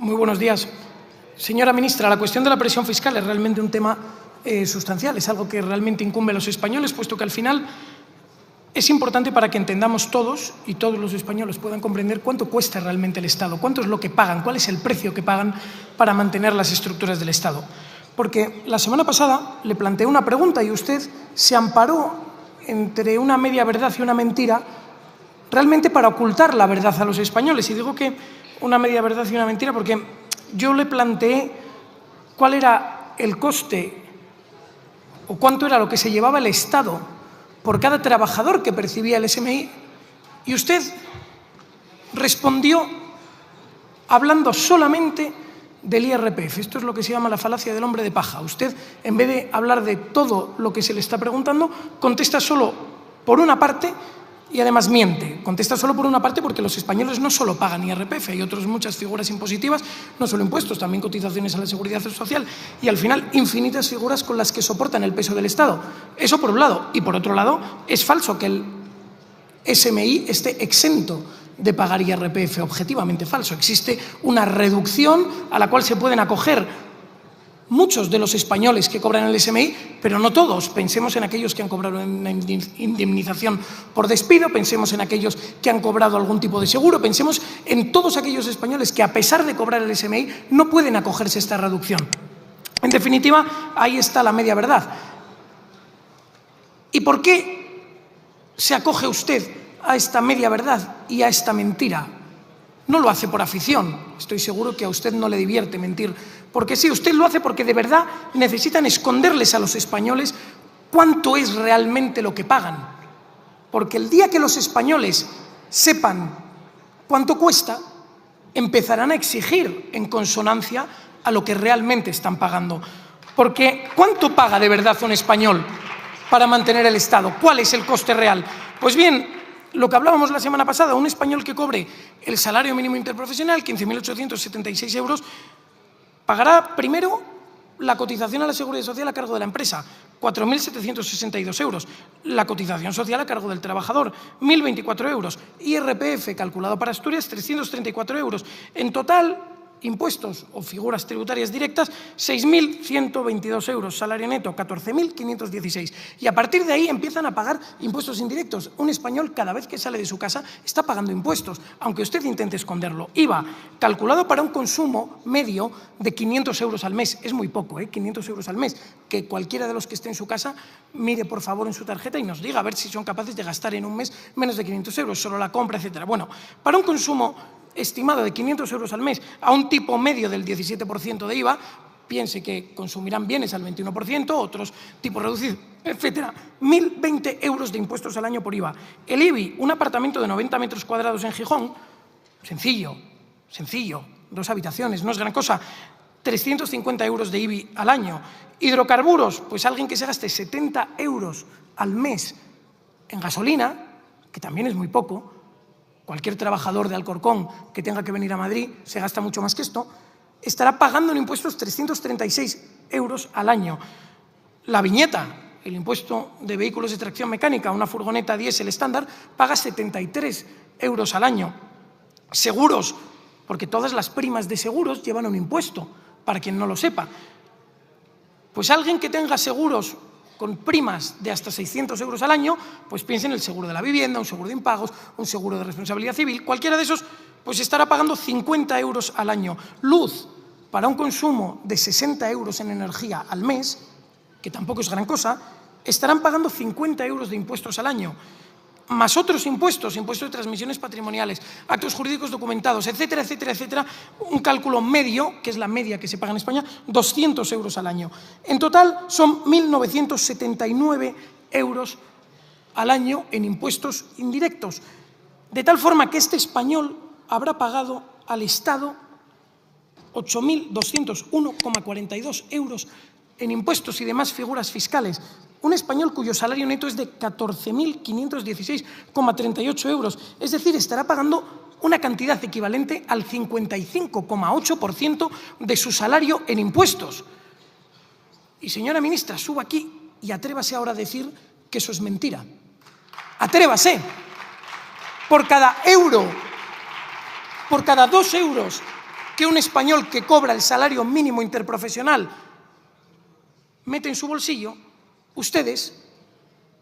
Muy buenos días. Señora ministra, la cuestión de la presión fiscal es realmente un tema sustancial, es algo que realmente incumbe a los españoles, puesto que al final es importante para que entendamos todos y todos los españoles puedan comprender cuánto cuesta realmente el Estado, cuánto es lo que pagan, cuál es el precio que pagan para mantener las estructuras del Estado. Porque la semana pasada le planteé una pregunta y usted se amparó entre una media verdad y una mentira realmente para ocultar la verdad a los españoles. Y digo que una media verdad y una mentira porque yo le planteé cuál era el coste o cuánto era lo que se llevaba el Estado por cada trabajador que percibía el SMI, y usted respondió hablando solamente del IRPF. Esto es lo que se llama la falacia del hombre de paja. Usted, en vez de hablar de todo lo que se le está preguntando, contesta solo por una parte y además miente. Contesta solo por una parte porque los españoles no solo pagan IRPF, hay otras muchas figuras impositivas, no solo impuestos, también cotizaciones a la seguridad social y al final infinitas figuras con las que soportan el peso del Estado. Eso por un lado. Y por otro lado, es falso que el SMI esté exento de pagar IRPF, objetivamente falso. Existe una reducción a la cual se pueden acoger muchos de los españoles que cobran el SMI, pero no todos. Pensemos en aquellos que han cobrado una indemnización por despido, pensemos en aquellos que han cobrado algún tipo de seguro, pensemos en todos aquellos españoles que, a pesar de cobrar el SMI, no pueden acogerse a esta reducción. En definitiva, ahí está la media verdad. ¿Y por qué se acoge usted a esta media verdad y a esta mentira? No lo hace por afición. Estoy seguro que a usted no le divierte mentir. Porque sí, usted lo hace porque de verdad necesitan esconderles a los españoles cuánto es realmente lo que pagan. Porque el día que los españoles sepan cuánto cuesta, empezarán a exigir en consonancia a lo que realmente están pagando. Porque ¿cuánto paga de verdad un español para mantener el Estado? ¿Cuál es el coste real? Pues bien, lo que hablábamos la semana pasada, un español que cobre el salario mínimo interprofesional, 15.876 euros, pagará primero la cotización a la Seguridad Social a cargo de la empresa, 4.762 euros. La cotización social a cargo del trabajador, 1.024 euros. IRPF, calculado para Asturias, 334 euros. En total, impuestos o figuras tributarias directas, 6.122 euros. Salario neto, 14.516. Y a partir de ahí empiezan a pagar impuestos indirectos. Un español, cada vez que sale de su casa, está pagando impuestos, aunque usted intente esconderlo. IVA, calculado para un consumo medio de 500 euros al mes. Es muy poco, 500 euros al mes. Que cualquiera de los que esté en su casa mire, por favor, en su tarjeta y nos diga a ver si son capaces de gastar en un mes menos de 500 euros, solo la compra, etcétera. Bueno, para un consumo estimado de 500 euros al mes a un tipo medio del 17% de IVA, piense que consumirán bienes al 21%, otros tipos reducidos, etcétera. 1.020 euros de impuestos al año por IVA. El IBI, un apartamento de 90 metros cuadrados en Gijón, sencillo, 2 habitaciones, no es gran cosa, 350 euros de IBI al año. Hidrocarburos, pues alguien que se gaste 70 euros al mes en gasolina, que también es muy poco. Cualquier trabajador de Alcorcón que tenga que venir a Madrid se gasta mucho más que esto, estará pagando en impuestos 336 euros al año. La viñeta, el impuesto de vehículos de tracción mecánica, una furgoneta diésel estándar, paga 73 euros al año. Seguros, porque todas las primas de seguros llevan un impuesto, para quien no lo sepa. Pues alguien que tenga seguros con primas de hasta 600 euros al año, pues piense en el seguro de la vivienda, un seguro de impagos, un seguro de responsabilidad civil. Cualquiera de esos pues estará pagando 50 euros al año. Luz, para un consumo de 60 euros en energía al mes, que tampoco es gran cosa, estarán pagando 50 euros de impuestos al año, más otros impuestos, impuestos de transmisiones patrimoniales, actos jurídicos documentados, etcétera, etcétera, etcétera. Un cálculo medio, que es la media que se paga en España, 200 euros al año. En total son 1.979 euros al año en impuestos indirectos. De tal forma que este español habrá pagado al Estado 8.201,42 euros en impuestos y demás figuras fiscales. Un español cuyo salario neto es de 14.516,38 euros. Es decir, estará pagando una cantidad equivalente al 55,8% de su salario en impuestos. Y, señora ministra, suba aquí y atrévase ahora a decir que eso es mentira. Atrévase. Por cada euro, por cada 2 euros que un español que cobra el salario mínimo interprofesional mete en su bolsillo, ustedes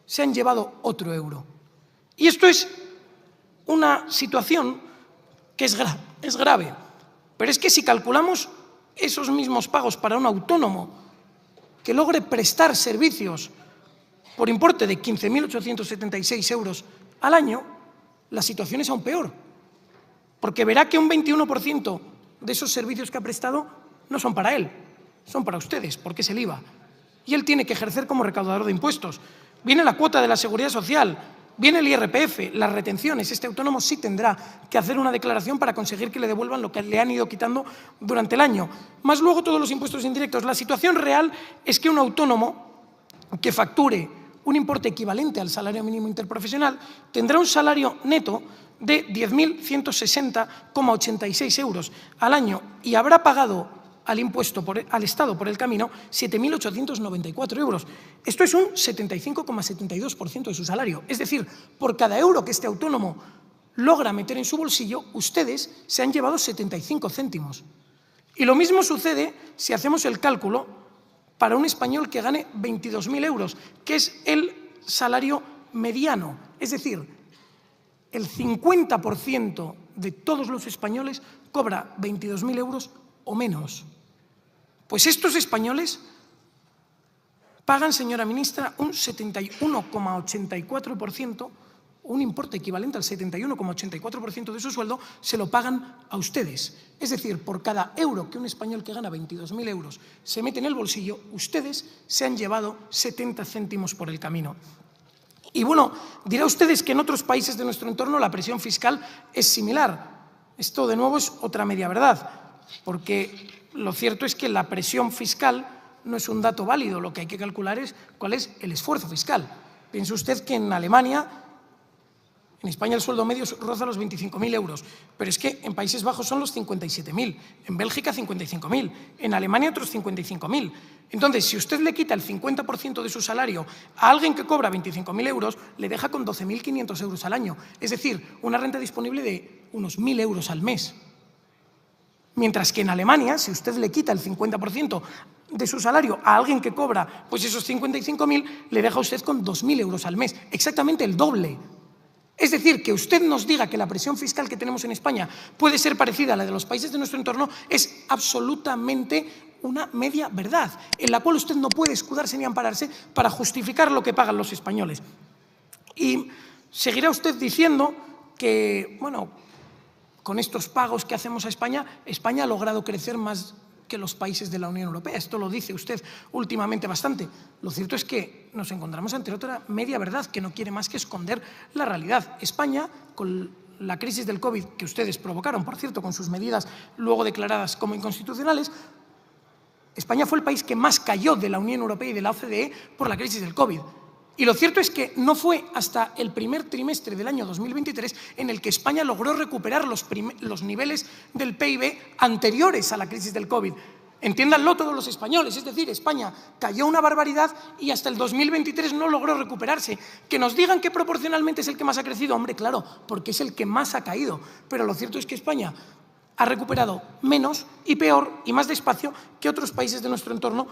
se han llevado otro euro. Y esto es una situación que es grave. Pero es que si calculamos esos mismos pagos para un autónomo que logre prestar servicios por importe de 15.876 euros al año, la situación es aún peor. Porque verá que un 21% de esos servicios que ha prestado no son para él, son para ustedes, porque es el IVA. Y él tiene que ejercer como recaudador de impuestos. Viene la cuota de la Seguridad Social, viene el IRPF, las retenciones. Este autónomo sí tendrá que hacer una declaración para conseguir que le devuelvan lo que le han ido quitando durante el año. Más luego todos los impuestos indirectos. La situación real es que un autónomo que facture un importe equivalente al salario mínimo interprofesional tendrá un salario neto de 10.160,86 euros al año y habrá pagado al Estado por el camino 7.894 euros. Esto es un 75,72% de su salario. Es decir, por cada euro que este autónomo logra meter en su bolsillo, ustedes se han llevado 75 céntimos. Y lo mismo sucede si hacemos el cálculo para un español que gane 22.000 euros, que es el salario mediano. Es decir, el 50% de todos los españoles cobra 22.000 euros o menos. Pues estos españoles pagan, señora ministra, un 71,84%, un importe equivalente al 71,84% de su sueldo, se lo pagan a ustedes. Es decir, por cada euro que un español que gana 22.000 euros se mete en el bolsillo, ustedes se han llevado 70 céntimos por el camino. Y bueno, dirá ustedes que en otros países de nuestro entorno la presión fiscal es similar. Esto, de nuevo, es otra media verdad, porque lo cierto es que la presión fiscal no es un dato válido. Lo que hay que calcular es cuál es el esfuerzo fiscal. Piense usted que en Alemania, en España el sueldo medio roza los 25.000 euros, pero es que en Países Bajos son los 57.000, en Bélgica 55.000, en Alemania otros 55.000. Entonces, si usted le quita el 50% de su salario a alguien que cobra 25.000 euros, le deja con 12.500 euros al año, es decir, una renta disponible de unos 1.000 euros al mes. Mientras que en Alemania, si usted le quita el 50% de su salario a alguien que cobra pues esos 55.000, le deja a usted con 2.000 euros al mes, exactamente el doble. Es decir, que usted nos diga que la presión fiscal que tenemos en España puede ser parecida a la de los países de nuestro entorno es absolutamente una media verdad, en la cual usted no puede escudarse ni ampararse para justificar lo que pagan los españoles. Y seguirá usted diciendo que, bueno, con estos pagos que hacemos a España, España ha logrado crecer más que los países de la Unión Europea. Esto lo dice usted últimamente bastante. Lo cierto es que nos encontramos ante otra media verdad que no quiere más que esconder la realidad. España, con la crisis del COVID que ustedes provocaron, por cierto, con sus medidas luego declaradas como inconstitucionales, España fue el país que más cayó de la Unión Europea y de la OCDE por la crisis del COVID. Y lo cierto es que no fue hasta el primer trimestre del año 2023 en el que España logró recuperar los niveles del PIB anteriores a la crisis del COVID. Entiéndanlo todos los españoles, es decir, España cayó una barbaridad y hasta el 2023 no logró recuperarse. Que nos digan que proporcionalmente es el que más ha crecido, hombre, claro, porque es el que más ha caído. Pero lo cierto es que España ha recuperado menos y peor y más despacio que otros países de nuestro entorno,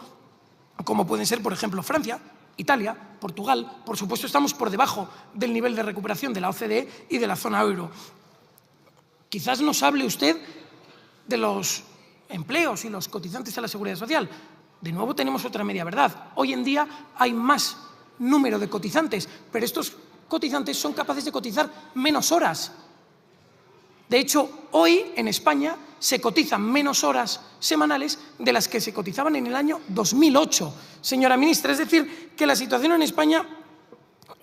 como pueden ser, por ejemplo, Francia, Italia, Portugal. Por supuesto, estamos por debajo del nivel de recuperación de la OCDE y de la zona euro. Quizás nos hable usted de los empleos y los cotizantes a la Seguridad Social. De nuevo tenemos otra media verdad. Hoy en día hay más número de cotizantes, pero estos cotizantes son capaces de cotizar menos horas. De hecho, hoy en España se cotizan menos horas semanales de las que se cotizaban en el año 2008, señora ministra. Es decir, que la situación en España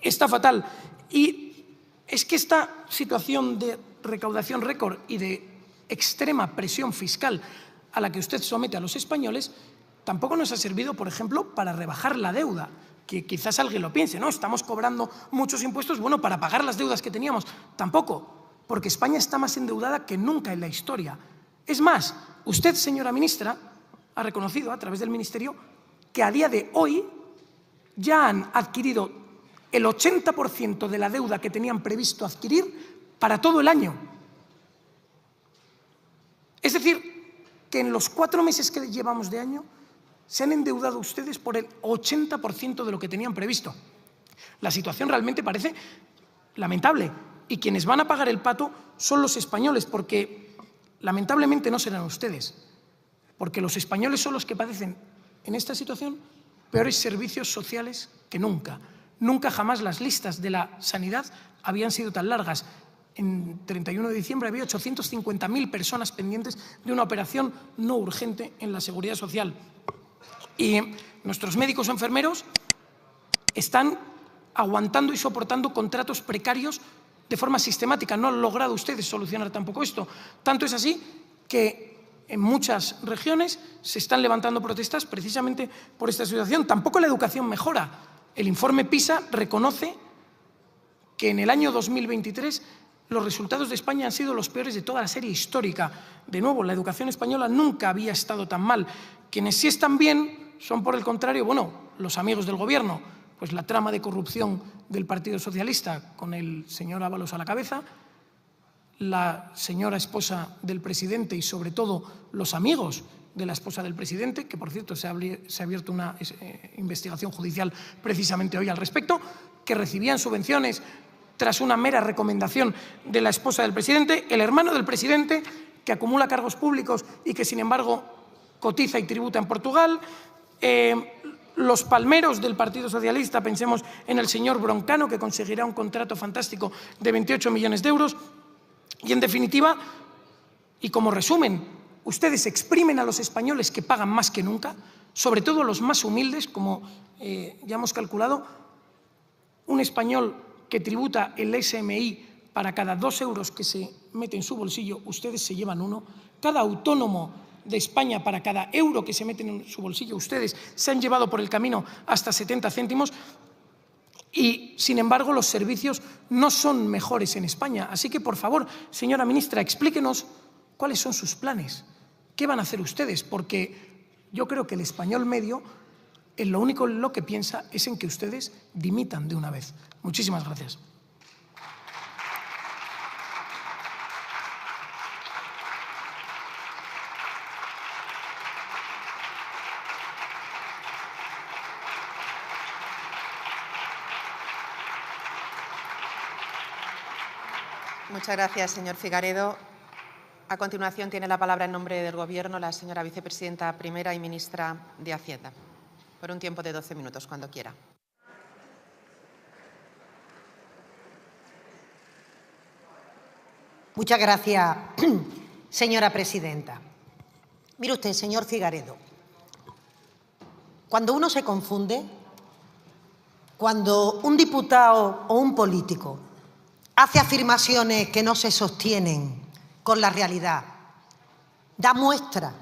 está fatal. Y es que esta situación de recaudación récord y de extrema presión fiscal a la que usted somete a los españoles tampoco nos ha servido, por ejemplo, para rebajar la deuda. Que quizás alguien lo piense, ¿no? Estamos cobrando muchos impuestos, bueno, para pagar las deudas que teníamos. Tampoco, porque España está más endeudada que nunca en la historia. Es más, usted, señora ministra, ha reconocido a través del Ministerio que a día de hoy ya han adquirido el 80% de la deuda que tenían previsto adquirir para todo el año. Es decir, que en los 4 meses que llevamos de año se han endeudado ustedes por el 80% de lo que tenían previsto. La situación realmente parece lamentable y quienes van a pagar el pato son los españoles, porque lamentablemente no serán ustedes, porque los españoles son los que padecen en esta situación peores servicios sociales que nunca. Nunca jamás las listas de la sanidad habían sido tan largas. En 31 de diciembre había 850.000 personas pendientes de una operación no urgente en la Seguridad Social. Y nuestros médicos o enfermeros están aguantando y soportando contratos precarios de forma sistemática. No han logrado ustedes solucionar tampoco esto. Tanto es así que en muchas regiones se están levantando protestas precisamente por esta situación. Tampoco la educación mejora. El informe PISA reconoce que en el año 2023 los resultados de España han sido los peores de toda la serie histórica. De nuevo, la educación española nunca había estado tan mal. Quienes sí están bien son, por el contrario, bueno, los amigos del Gobierno, pues la trama de corrupción del Partido Socialista con el señor Ábalos a la cabeza, la señora esposa del presidente y, sobre todo, los amigos de la esposa del presidente, que, por cierto, se ha abierto una investigación judicial precisamente hoy al respecto, que recibían subvenciones tras una mera recomendación de la esposa del presidente, el hermano del presidente, que acumula cargos públicos y que, sin embargo, cotiza y tributa en Portugal, los palmeros del Partido Socialista, pensemos en el señor Broncano, que conseguirá un contrato fantástico de 28 millones de euros, y, en definitiva, y como resumen, ustedes exprimen a los españoles que pagan más que nunca, sobre todo los más humildes, como ya hemos calculado, un español que tributa el SMI para cada 2 euros que se mete en su bolsillo, ustedes se llevan 1. Cada autónomo de España, para cada euro que se meten en su bolsillo, ustedes se han llevado por el camino hasta 70 céntimos. Y, sin embargo, los servicios no son mejores en España. Así que, por favor, señora ministra, explíquenos cuáles son sus planes. ¿Qué van a hacer ustedes? Porque yo creo que el español medio, en lo único en lo que piensa es en que ustedes dimitan de una vez. Muchísimas gracias. Muchas gracias, señor Figaredo. A continuación tiene la palabra en nombre del Gobierno la señora vicepresidenta primera y ministra de Hacienda, por un tiempo de 12 minutos, cuando quiera. Muchas gracias, señora presidenta. Mire usted, señor Figaredo, cuando uno se confunde, cuando un diputado o un político hace afirmaciones que no se sostienen con la realidad, da muestra,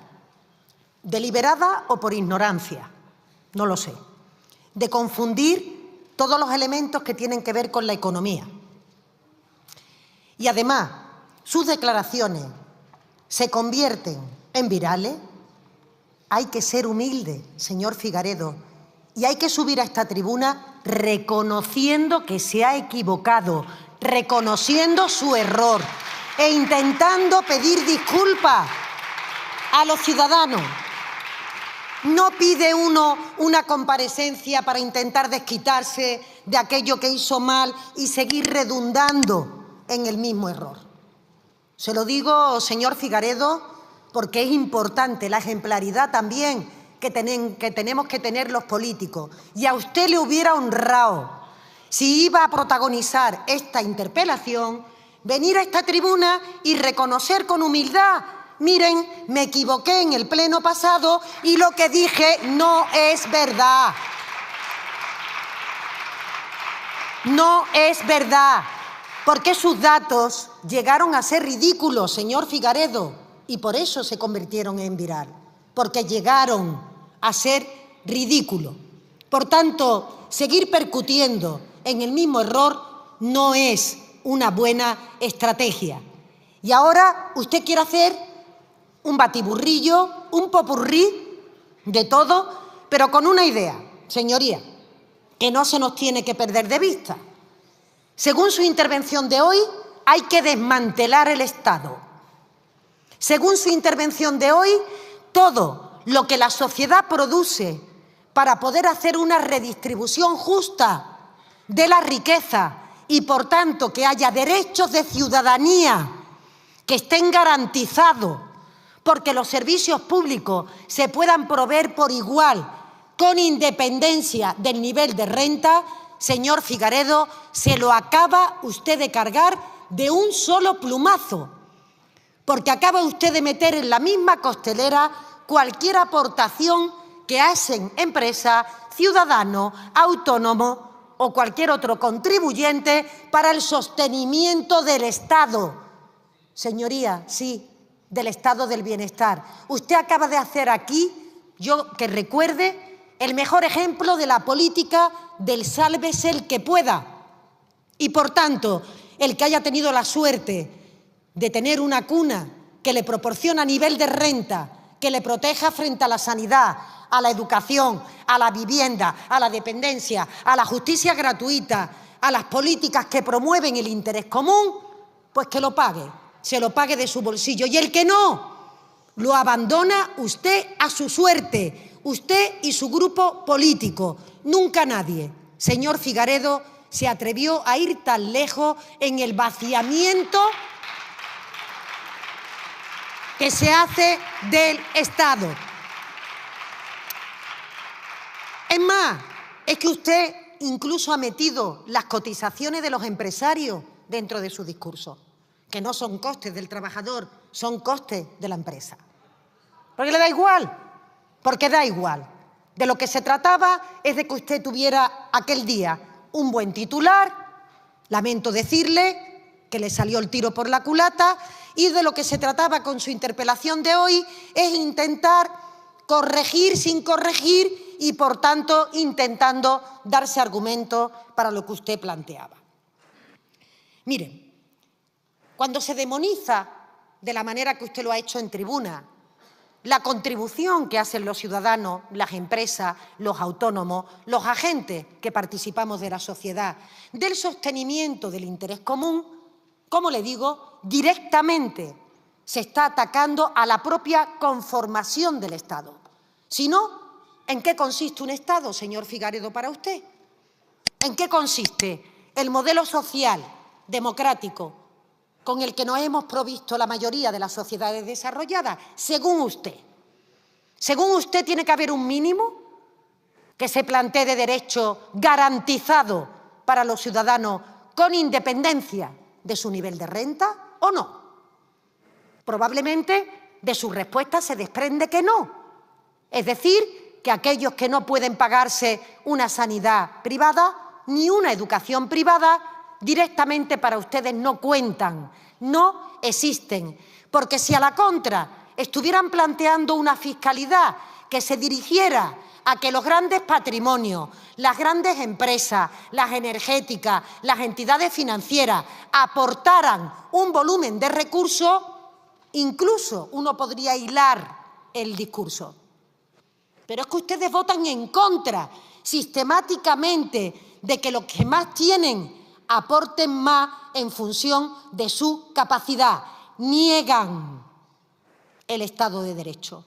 deliberada o por ignorancia, no lo sé, de confundir todos los elementos que tienen que ver con la economía. Y además, sus declaraciones se convierten en virales. Hay que ser humilde, señor Figaredo, y hay que subir a esta tribuna reconociendo que se ha equivocado, reconociendo su error e intentando pedir disculpas a los ciudadanos. No pide uno una comparecencia para intentar desquitarse de aquello que hizo mal y seguir redundando en el mismo error. Se lo digo, señor Figaredo, porque es importante la ejemplaridad también que tenemos que tener los políticos. Y a usted le hubiera honrado, si iba a protagonizar esta interpelación, venir a esta tribuna y reconocer con humildad: miren, me equivoqué en el pleno pasado y lo que dije no es verdad. No es verdad, porque sus datos llegaron a ser ridículos, señor Figaredo, y por eso se convirtieron en viral, porque llegaron a ser ridículos. Por tanto, seguir percutiendo en el mismo error no es una buena estrategia. Y ahora usted quiere hacer un batiburrillo, un popurrí de todo, pero con una idea, señoría, que no se nos tiene que perder de vista. Según su intervención de hoy, hay que desmantelar el Estado. Según su intervención de hoy, todo lo que la sociedad produce para poder hacer una redistribución justa de la riqueza y, por tanto, que haya derechos de ciudadanía que estén garantizados, porque los servicios públicos se puedan proveer por igual, con independencia del nivel de renta, señor Figaredo, se lo acaba usted de cargar de un solo plumazo, porque acaba usted de meter en la misma costelera cualquier aportación que hacen empresas, ciudadanos, autónomos o cualquier otro contribuyente para el sostenimiento del Estado. Señoría, sí, del estado del bienestar. Usted acaba de hacer aquí, yo que recuerde, el mejor ejemplo de la política del sálvese el que pueda. Y, por tanto, el que haya tenido la suerte de tener una cuna que le proporciona nivel de renta, que le proteja frente a la sanidad, a la educación, a la vivienda, a la dependencia, a la justicia gratuita, a las políticas que promueven el interés común, pues que lo pague, se lo pague de su bolsillo. Y el que no, lo abandona usted a su suerte, usted y su grupo político. Nunca nadie, señor Figaredo, se atrevió a ir tan lejos en el vaciamiento que se hace del Estado. Es más, es que usted incluso ha metido las cotizaciones de los empresarios dentro de su discurso, que no son costes del trabajador, son costes de la empresa. Porque le da igual, porque da igual. De lo que se trataba es de que usted tuviera aquel día un buen titular, lamento decirle que le salió el tiro por la culata, y de lo que se trataba con su interpelación de hoy es intentar corregir sin corregir y, por tanto, intentando darse argumentos para lo que usted planteaba. Miren, cuando se demoniza de la manera que usted lo ha hecho en tribuna la contribución que hacen los ciudadanos, las empresas, los autónomos, los agentes que participamos de la sociedad, del sostenimiento del interés común, como le digo, directamente se está atacando a la propia conformación del Estado. Si no, ¿en qué consiste un Estado, señor Figaredo, para usted? ¿En qué consiste el modelo social democrático con el que nos hemos provisto la mayoría de las sociedades desarrolladas? Según usted. Según usted, ¿tiene que haber un mínimo que se plantee de derecho garantizado para los ciudadanos con independencia de su nivel de renta o no? Probablemente de su respuesta se desprende que no. Es decir, que aquellos que no pueden pagarse una sanidad privada ni una educación privada, directamente para ustedes no cuentan, no existen. Porque si a la contra estuvieran planteando una fiscalidad que se dirigiera a que los grandes patrimonios, las grandes empresas, las energéticas, las entidades financieras aportaran un volumen de recursos, incluso uno podría hilar el discurso. Pero es que ustedes votan en contra sistemáticamente de que los que más tienen aporten más en función de su capacidad. Niegan el Estado de Derecho.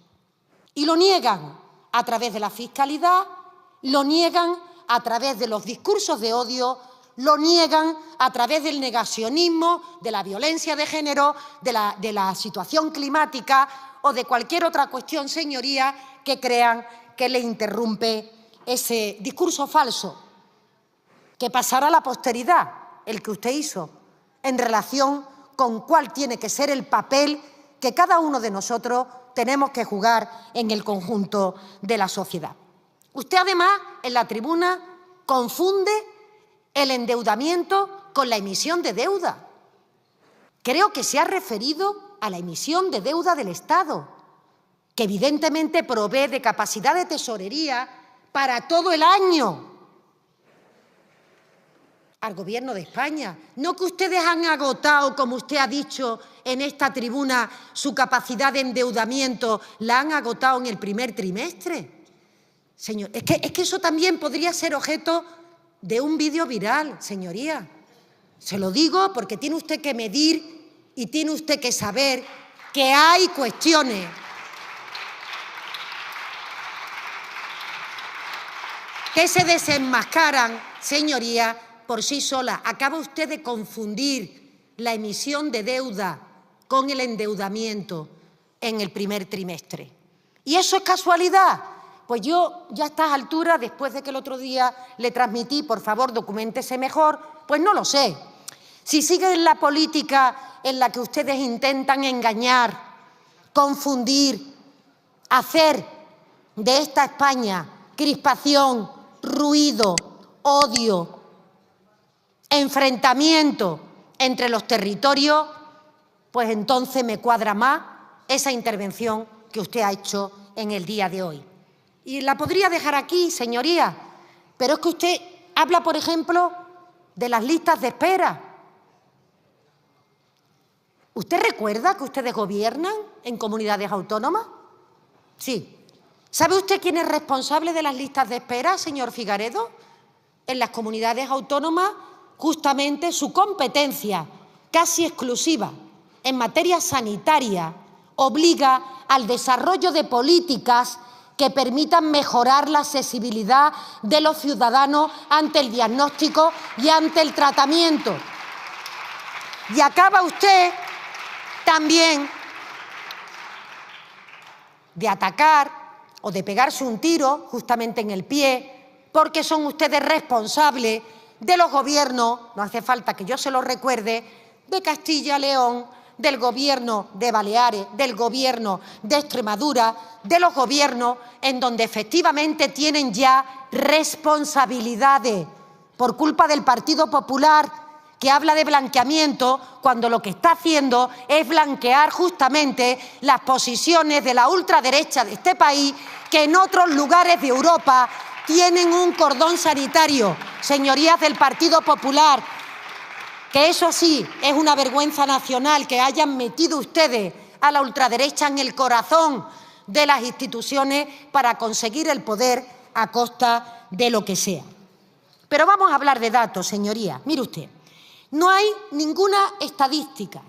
Y lo niegan a través de la fiscalidad, lo niegan a través de los discursos de odio, lo niegan a través del negacionismo, de la violencia de género, de la situación climática o de cualquier otra cuestión, señoría, que crean que le interrumpe ese discurso falso, que pasará a la posteridad, el que usted hizo, en relación con cuál tiene que ser el papel que cada uno de nosotros tenemos que jugar en el conjunto de la sociedad. Usted, además, en la tribuna confunde el endeudamiento con la emisión de deuda. Creo que se ha referido a la emisión de deuda del Estado, que evidentemente provee de capacidad de tesorería para todo el año al Gobierno de España. No que ustedes han agotado, como usted ha dicho en esta tribuna, su capacidad de endeudamiento, la han agotado en el primer trimestre. Señor, es que eso también podría ser objeto de un vídeo viral, señoría. Se lo digo porque tiene usted que medir y tiene usted que saber que hay cuestiones que se desenmascaran, señorías, por sí solas. Acaba usted de confundir la emisión de deuda con el endeudamiento en el primer trimestre. ¿Y eso es casualidad? Pues yo ya a estas alturas, después de que el otro día le transmití, por favor, documéntese mejor, pues no lo sé. Si siguen la política en la que ustedes intentan engañar, confundir, hacer de esta España crispación, ruido, odio, enfrentamiento entre los territorios, pues entonces me cuadra más esa intervención que usted ha hecho en el día de hoy. Y la podría dejar aquí, señoría, pero es que usted habla, por ejemplo, de las listas de espera. ¿Usted recuerda que ustedes gobiernan en comunidades autónomas? Sí. ¿Sabe usted quién es responsable de las listas de espera, señor Figaredo? En las comunidades autónomas, justamente su competencia casi exclusiva en materia sanitaria obliga al desarrollo de políticas que permitan mejorar la accesibilidad de los ciudadanos ante el diagnóstico y ante el tratamiento. Y acaba usted también de atacar o de pegarse un tiro justamente en el pie, porque son ustedes responsables de los gobiernos, no hace falta que yo se lo recuerde, de Castilla y León, del Gobierno de Baleares, del Gobierno de Extremadura, de los gobiernos en donde efectivamente tienen ya responsabilidades por culpa del Partido Popular, que habla de blanqueamiento cuando lo que está haciendo es blanquear justamente las posiciones de la ultraderecha de este país, que en otros lugares de Europa tienen un cordón sanitario, señorías del Partido Popular, que eso sí es una vergüenza nacional que hayan metido ustedes a la ultraderecha en el corazón de las instituciones para conseguir el poder a costa de lo que sea. Pero vamos a hablar de datos, señorías. Mire usted, no hay ninguna estadística,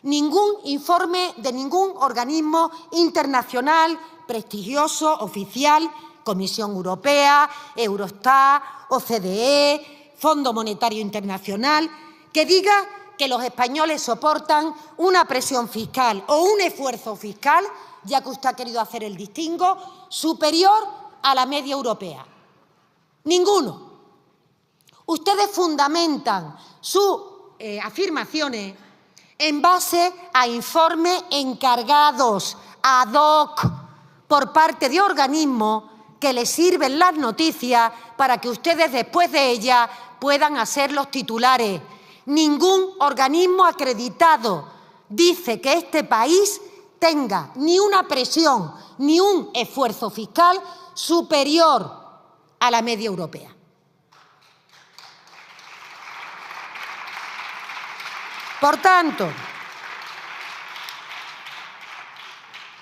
ningún informe de ningún organismo internacional prestigioso, oficial, Comisión Europea, Eurostat, OCDE, Fondo Monetario Internacional, que diga que los españoles soportan una presión fiscal o un esfuerzo fiscal, ya que usted ha querido hacer el distingo, superior a la media europea. Ninguno. Ustedes fundamentan sus afirmaciones en base a informes encargados ad hoc por parte de organismos que les sirven las noticias para que ustedes después de ellas puedan hacer los titulares. Ningún organismo acreditado dice que este país tenga ni una presión ni un esfuerzo fiscal superior a la media europea. Por tanto,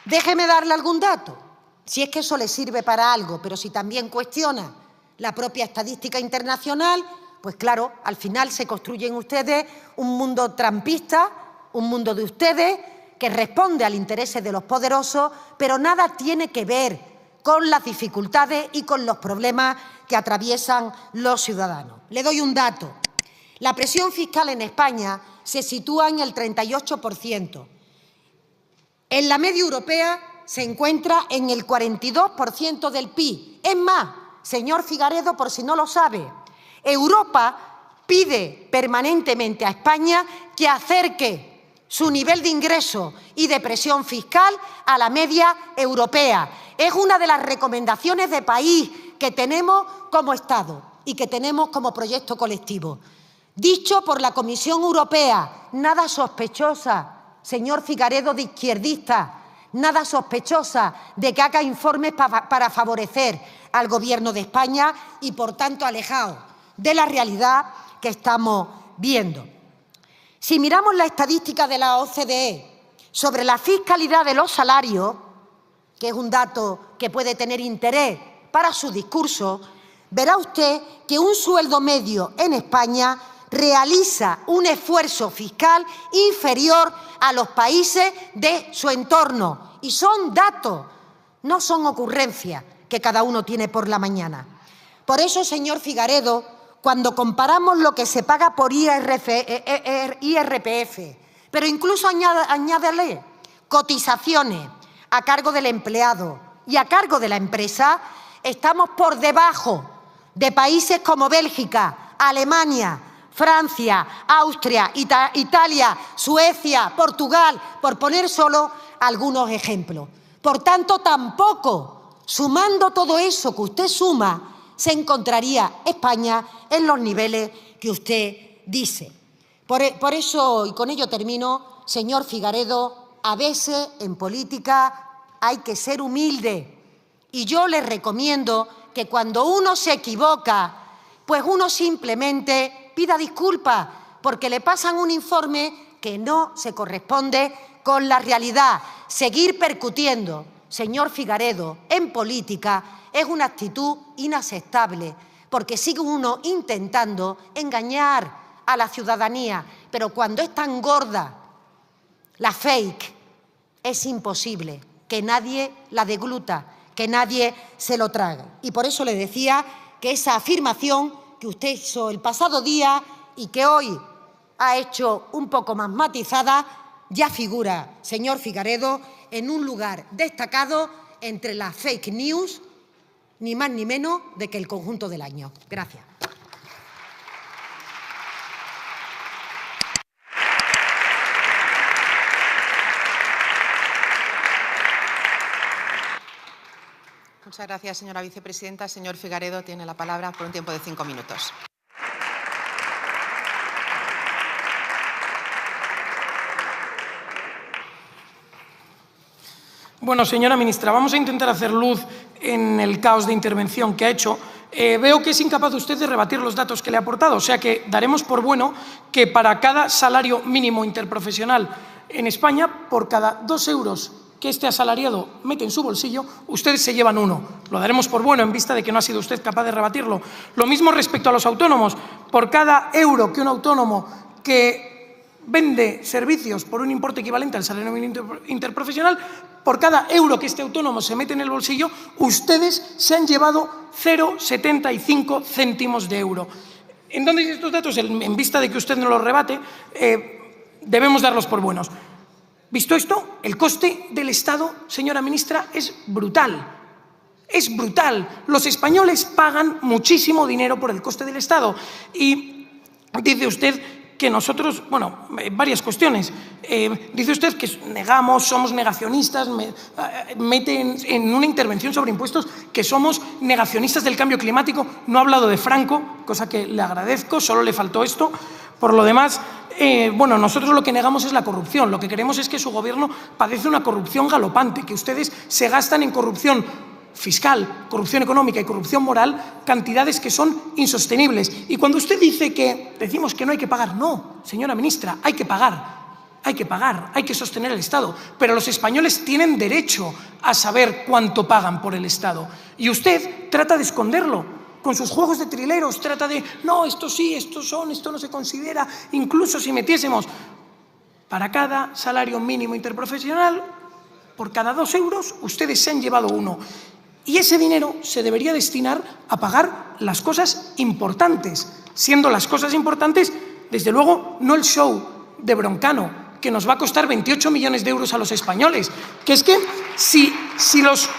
déjeme darle algún dato, si es que eso le sirve para algo, pero si también cuestiona la propia estadística internacional, pues claro, al final se construyen ustedes un mundo trampista, un mundo de ustedes que responde al interés de los poderosos, pero nada tiene que ver con las dificultades y con los problemas que atraviesan los ciudadanos. Le doy un dato. La presión fiscal en España se sitúa en el 38%. En la media europea se encuentra en el 42% del PIB. Es más, señor Figaredo, por si no lo sabe, Europa pide permanentemente a España que acerque su nivel de ingreso y de presión fiscal a la media europea. Es una de las recomendaciones de país que tenemos como Estado y que tenemos como proyecto colectivo. Dicho por la Comisión Europea, nada sospechosa, señor Figaredo, de izquierdista, nada sospechosa de que haga informes para favorecer al Gobierno de España y, por tanto, alejado de la realidad que estamos viendo. Si miramos la estadística de la OCDE sobre la fiscalidad de los salarios, que es un dato que puede tener interés para su discurso, verá usted que un sueldo medio en España realiza un esfuerzo fiscal inferior a los países de su entorno. Y son datos, no son ocurrencias que cada uno tiene por la mañana. Por eso, señor Figaredo, cuando comparamos lo que se paga por IRPF, pero incluso añádale cotizaciones a cargo del empleado y a cargo de la empresa, estamos por debajo de países como Bélgica, Alemania, Francia, Austria, Italia, Suecia, Portugal, por poner solo algunos ejemplos. Por tanto, tampoco, sumando todo eso que usted suma, se encontraría España en los niveles que usted dice. Por eso, y con ello termino, señor Figaredo, a veces en política hay que ser humilde. Y yo le recomiendo que cuando uno se equivoca, pues uno simplemente pida disculpas, porque le pasan un informe que no se corresponde con la realidad. Seguir percutiendo, señor Figaredo, en política es una actitud inaceptable, porque sigue uno intentando engañar a la ciudadanía, pero cuando es tan gorda la fake, es imposible que nadie la degluta, que nadie se lo trague. Y por eso le decía que esa afirmación que usted hizo el pasado día y que hoy ha hecho un poco más matizada, ya figura, señor Figaredo, en un lugar destacado entre las fake news, ni más ni menos de que el conjunto del año. Gracias. Muchas gracias, señora vicepresidenta. Señor Figaredo tiene la palabra por un tiempo de 5 minutos. Bueno, señora ministra, vamos a intentar hacer luz en el caos de intervención que ha hecho. Veo que es incapaz usted de rebatir los datos que le ha aportado, o sea que daremos por bueno que para cada salario mínimo interprofesional en España, por cada 2 euros que este asalariado mete en su bolsillo, ustedes se llevan 1. Lo daremos por bueno en vista de que no ha sido usted capaz de rebatirlo. Lo mismo respecto a los autónomos. Por cada euro que un autónomo que vende servicios por un importe equivalente al salario mínimo interprofesional, por cada euro que este autónomo se mete en el bolsillo, ustedes se han llevado 0,75 céntimos de euro. ¿En dónde están estos datos? En vista de que usted no los rebate, debemos darlos por buenos. Visto esto, el coste del Estado, señora ministra, es brutal. Es brutal. Los españoles pagan muchísimo dinero por el coste del Estado. Y dice usted que nosotros, bueno, varias cuestiones. Dice usted que negamos, somos negacionistas, mete en una intervención sobre impuestos que somos negacionistas del cambio climático. No ha hablado de Franco, cosa que le agradezco, solo le faltó esto. Por lo demás, bueno, nosotros lo que negamos es la corrupción. Lo que queremos es que su gobierno padece una corrupción galopante, que ustedes se gastan en corrupción fiscal, corrupción económica y corrupción moral cantidades que son insostenibles. Y cuando usted dice que decimos que no hay que pagar, no, señora ministra, hay que pagar. Hay que pagar, hay que sostener el Estado, pero los españoles tienen derecho a saber cuánto pagan por el Estado. Y usted trata de esconderlo. Con sus juegos de trileros trata de, no, esto sí, estos son, esto no se considera. Incluso si metiésemos para cada salario mínimo interprofesional, por cada 2 euros, ustedes se han llevado 1. Y ese dinero se debería destinar a pagar las cosas importantes, siendo las cosas importantes, desde luego, no el show de Broncano, que nos va a costar 28 millones de euros a los españoles. Que es que si los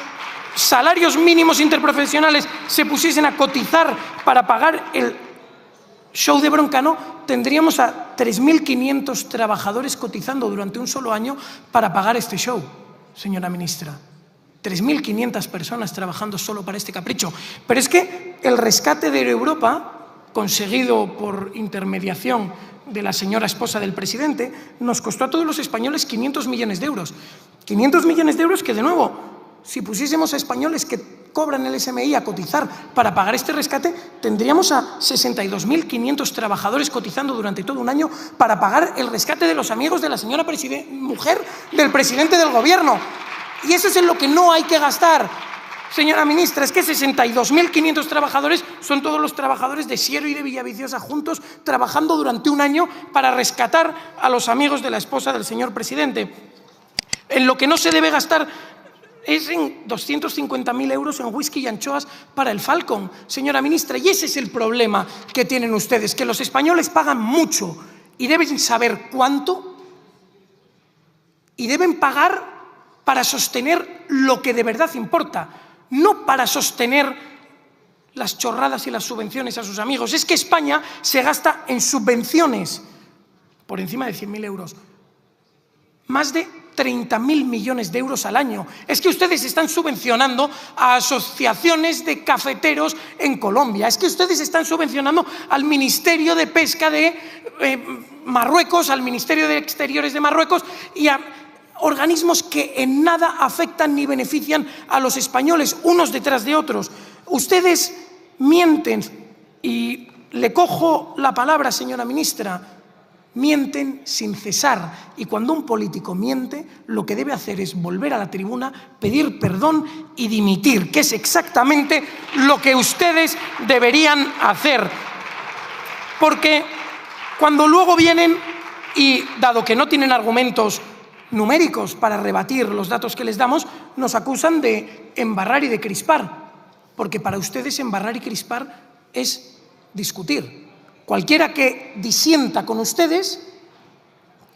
salarios mínimos interprofesionales se pusiesen a cotizar para pagar el show de Broncano, tendríamos a 3.500 trabajadores cotizando durante un solo año para pagar este show, señora ministra. 3.500 personas trabajando solo para este capricho. Pero es que el rescate de Europa, conseguido por intermediación de la señora esposa del presidente, nos costó a todos los españoles 500 millones de euros. 500 millones de euros que, de nuevo, si pusiésemos a españoles que cobran el SMI a cotizar para pagar este rescate, tendríamos a 62.500 trabajadores cotizando durante todo un año para pagar el rescate de los amigos de la señora mujer del presidente del gobierno. Y eso es en lo que no hay que gastar, señora ministra. Es que 62.500 trabajadores son todos los trabajadores de Siero y de Villaviciosa juntos trabajando durante un año para rescatar a los amigos de la esposa del señor presidente. En lo que no se debe gastar es en 250.000 euros en whisky y anchoas para el Falcon, señora ministra. Y ese es el problema que tienen ustedes, que los españoles pagan mucho y deben saber cuánto, y deben pagar para sostener lo que de verdad importa, no para sostener las chorradas y las subvenciones a sus amigos. Es que España se gasta en subvenciones por encima de 100.000 euros. Más de 30.000 millones de euros al año. Es que ustedes están subvencionando a asociaciones de cafeteros en Colombia. Es que ustedes están subvencionando al Ministerio de Pesca de Marruecos, al Ministerio de Exteriores de Marruecos y a organismos que en nada afectan ni benefician a los españoles, unos detrás de otros. Ustedes mienten, y le cojo la palabra, señora ministra, mienten sin cesar, y cuando un político miente, lo que debe hacer es volver a la tribuna, pedir perdón y dimitir, que es exactamente lo que ustedes deberían hacer. Porque cuando luego vienen y, dado que no tienen argumentos numéricos para rebatir los datos que les damos, nos acusan de embarrar y de crispar, porque para ustedes embarrar y crispar es discutir. Cualquiera que disienta con ustedes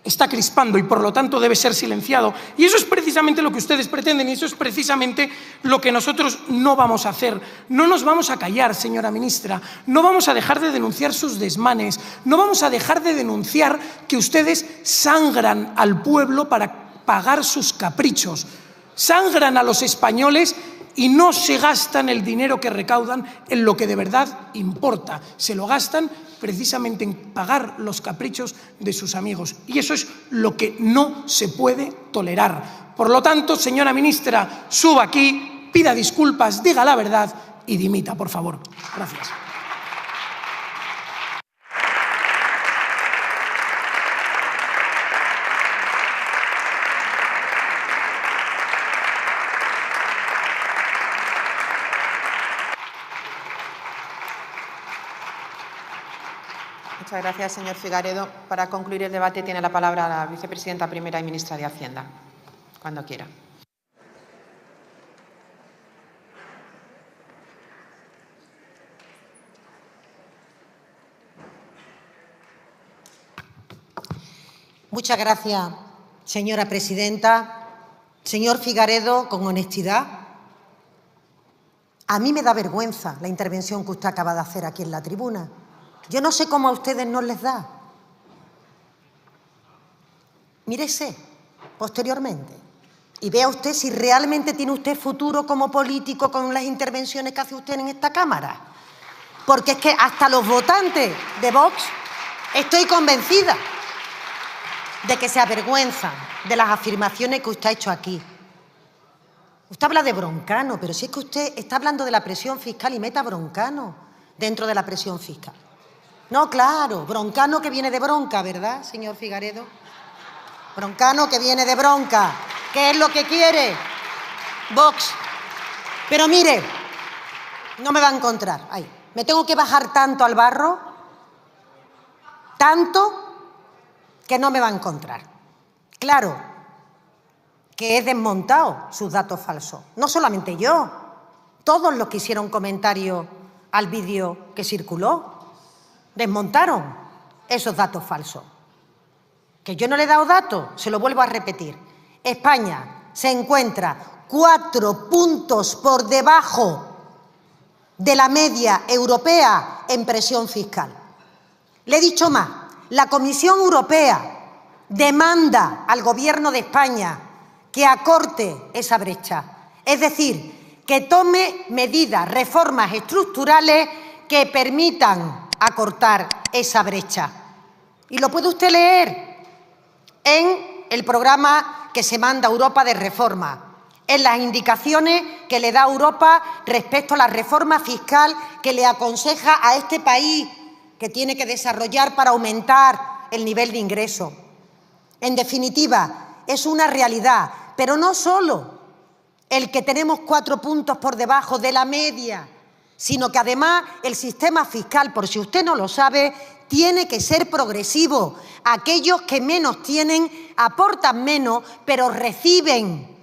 está crispando y por lo tanto debe ser silenciado. Y eso es precisamente lo que ustedes pretenden y eso es precisamente lo que nosotros no vamos a hacer. No nos vamos a callar, señora ministra. No vamos a dejar de denunciar sus desmanes. No vamos a dejar de denunciar que ustedes sangran al pueblo para pagar sus caprichos. Sangran a los españoles y no se gastan el dinero que recaudan en lo que de verdad importa. Se lo gastan precisamente en pagar los caprichos de sus amigos. Y eso es lo que no se puede tolerar. Por lo tanto, señora ministra, suba aquí, pida disculpas, diga la verdad y dimita, por favor. Gracias. Muchas gracias, señor Figaredo. Para concluir el debate tiene la palabra la vicepresidenta primera y ministra de Hacienda, cuando quiera. Muchas gracias, señora presidenta. Señor Figaredo, con honestidad, a mí me da vergüenza la intervención que usted acaba de hacer aquí en la tribuna. Yo no sé cómo a ustedes no les da. Mírese posteriormente y vea usted si realmente tiene usted futuro como político con las intervenciones que hace usted en esta Cámara. Porque es que hasta los votantes de Vox estoy convencida de que se avergüenzan de las afirmaciones que usted ha hecho aquí. Usted habla de Broncano, pero si es que usted está hablando de la presión fiscal y meta Broncano dentro de la presión fiscal. No, claro, Broncano que viene de bronca, ¿verdad, señor Figaredo? Broncano que viene de bronca. ¿Qué es lo que quiere Vox? Pero mire, no me va a encontrar. Ay, me tengo que bajar tanto al barro, tanto que no me va a encontrar. Claro que he desmontado sus datos falsos. No solamente yo, todos los que hicieron comentarios al vídeo que circuló. Desmontaron esos datos falsos. Que yo no le he dado datos, se lo vuelvo a repetir. España se encuentra 4 puntos por debajo de la media europea en presión fiscal. Le he dicho más, la Comisión Europea demanda al Gobierno de España que acorte esa brecha. Es decir, que tome medidas, reformas estructurales que permitan acortar esa brecha. Y lo puede usted leer en el programa que se manda a Europa de reforma, en las indicaciones que le da Europa respecto a la reforma fiscal que le aconseja a este país que tiene que desarrollar para aumentar el nivel de ingreso. En definitiva, es una realidad, pero no solo el que tenemos 4 puntos por debajo de la media, sino que además el sistema fiscal, por si usted no lo sabe, tiene que ser progresivo. Aquellos que menos tienen aportan menos, pero reciben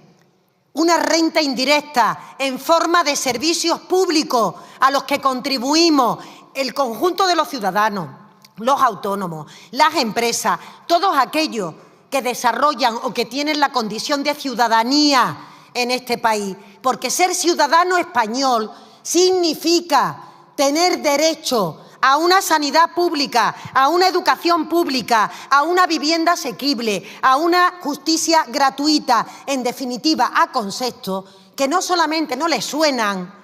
una renta indirecta en forma de servicios públicos a los que contribuimos el conjunto de los ciudadanos, los autónomos, las empresas, todos aquellos que desarrollan o que tienen la condición de ciudadanía en este país. Porque ser ciudadano español significa tener derecho a una sanidad pública, a una educación pública, a una vivienda asequible, a una justicia gratuita, en definitiva, a conceptos que no solamente no les suenan,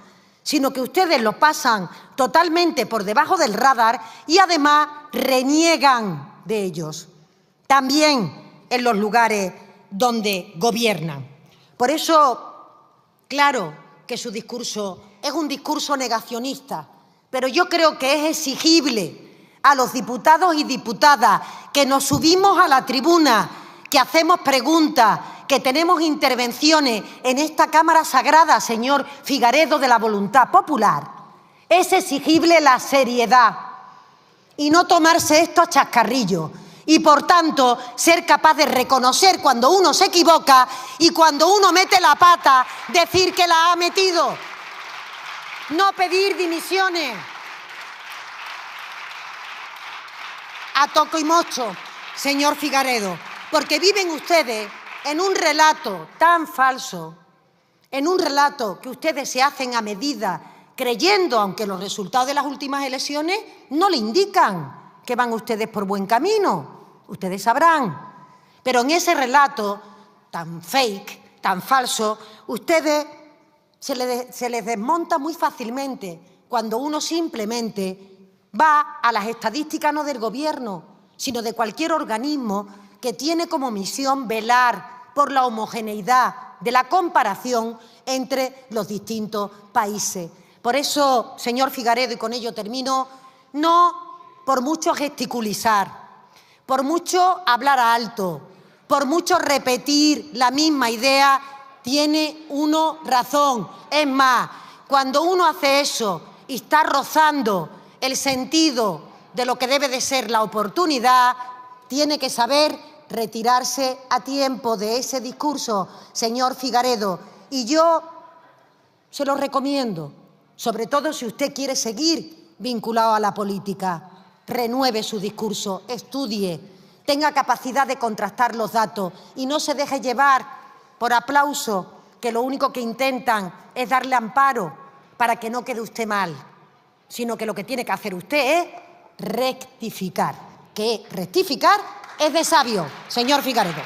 sino que ustedes lo pasan totalmente por debajo del radar y además reniegan de ellos, también en los lugares donde gobiernan. Por eso, claro que su discurso es un discurso negacionista, pero yo creo que es exigible a los diputados y diputadas que nos subimos a la tribuna, que hacemos preguntas, que tenemos intervenciones en esta Cámara Sagrada, señor Figaredo, de la voluntad popular. Es exigible la seriedad y no tomarse esto a chascarrillo. Y, por tanto, ser capaz de reconocer cuando uno se equivoca y cuando uno mete la pata, decir que la ha metido. No pedir dimisiones a toco y mocho, señor Figaredo, porque viven ustedes en un relato tan falso, en un relato que ustedes se hacen a medida, creyendo, aunque los resultados de las últimas elecciones no le indican que van ustedes por buen camino, ustedes sabrán. Pero en ese relato tan fake, tan falso, ustedes se les desmonta muy fácilmente cuando uno simplemente va a las estadísticas no del Gobierno, sino de cualquier organismo que tiene como misión velar por la homogeneidad de la comparación entre los distintos países. Por eso, señor Figaredo, y con ello termino, no por mucho gesticulizar, por mucho hablar alto, por mucho repetir la misma idea, tiene uno razón. Es más, cuando uno hace eso y está rozando el sentido de lo que debe de ser la oportunidad, tiene que saber retirarse a tiempo de ese discurso, señor Figaredo. Y yo se lo recomiendo, sobre todo si usted quiere seguir vinculado a la política. Renueve su discurso, estudie, tenga capacidad de contrastar los datos y no se deje llevar por aplauso, que lo único que intentan es darle amparo para que no quede usted mal, sino que lo que tiene que hacer usted es rectificar, que rectificar es de sabio, señor Figaredo.